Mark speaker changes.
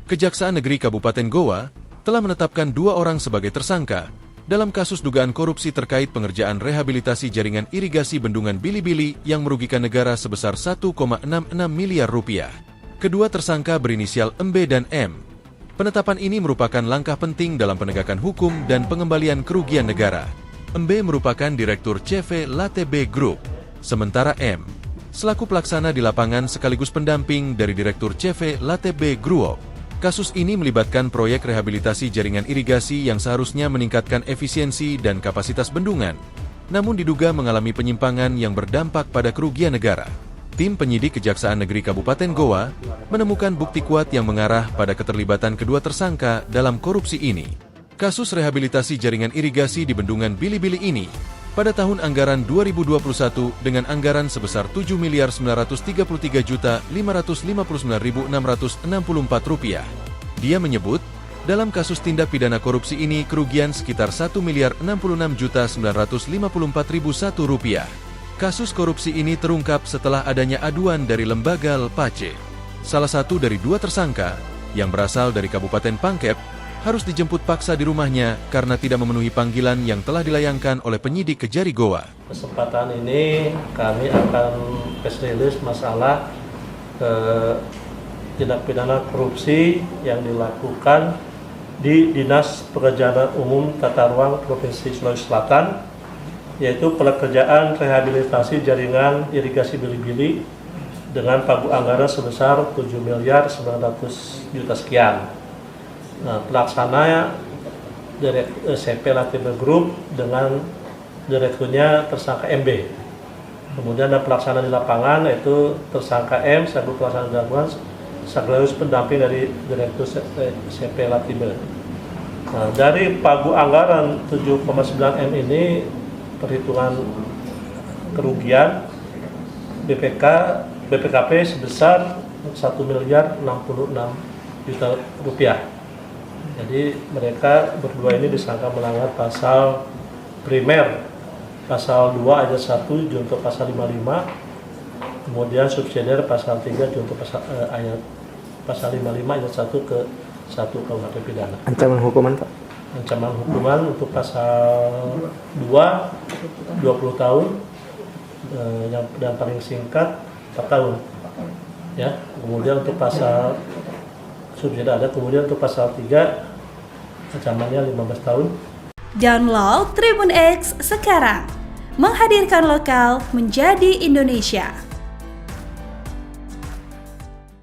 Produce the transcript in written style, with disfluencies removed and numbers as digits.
Speaker 1: Kejaksaan Negeri Kabupaten Goa telah menetapkan 2 orang sebagai tersangka dalam kasus dugaan korupsi terkait pengerjaan rehabilitasi jaringan irigasi Bendungan Bili-Bili yang merugikan negara sebesar 1,66 miliar rupiah. Kedua tersangka berinisial MB dan M. Penetapan ini merupakan langkah penting dalam penegakan hukum dan pengembalian kerugian negara. MB merupakan Direktur CV LATB Group, sementara M selaku pelaksana di lapangan sekaligus pendamping dari Direktur CV LATB Group. Kasus ini melibatkan proyek rehabilitasi jaringan irigasi yang seharusnya meningkatkan efisiensi dan kapasitas bendungan, namun diduga mengalami penyimpangan yang berdampak pada kerugian negara. Tim penyidik Kejaksaan Negeri Kabupaten Goa menemukan bukti kuat yang mengarah pada keterlibatan kedua tersangka dalam korupsi ini. Kasus rehabilitasi jaringan irigasi di Bendungan Bili-Bili ini pada tahun anggaran 2021 dengan anggaran sebesar Rp7.933.559.664. Dia menyebut, dalam kasus tindak pidana korupsi ini kerugian sekitar Rp1.066.954.001. Kasus korupsi ini terungkap setelah adanya aduan dari lembaga LPACE. Salah satu dari 2 tersangka, yang berasal dari Kabupaten Pangkep, harus dijemput paksa di rumahnya karena tidak memenuhi panggilan yang telah dilayangkan oleh penyidik Kejari Goa.
Speaker 2: Kesempatan ini kami akan press release masalah tindak pidana korupsi yang dilakukan di Dinas Pekerjaan Umum Tata Ruang Provinsi Sulawesi Selatan, yaitu pekerjaan rehabilitasi jaringan irigasi Bili-Bili dengan pagu anggaran sebesar 7.900.000.000 sekian. Nah, pelaksana CP LATB Group dengan direkturnya tersangka MB. Kemudian ada pelaksana di lapangan yaitu tersangka M selaku pelaksana di lapangan sekaligus pendamping dari direktur CP LATB. Nah, dari pagu anggaran 7,9 M ini perhitungan kerugian BPKP sebesar Rp1.066.000.000. Jadi mereka berdua ini disangka melanggar pasal primer, pasal 2 ayat 1 junto pasal 55, kemudian subsidiar pasal 3 junto pasal 55 ayat 1 ke 1 KUHP pidana.
Speaker 3: Ancaman hukuman, Pak?
Speaker 2: Ancaman hukuman untuk pasal 2 20 tahun, yang paling singkat 4 tahun. Ya, kemudian untuk pasal subsidiar ada, kemudian untuk pasal 3 ancamannya 15 tahun.
Speaker 4: Download Tribun X sekarang, menghadirkan lokal menjadi Indonesia.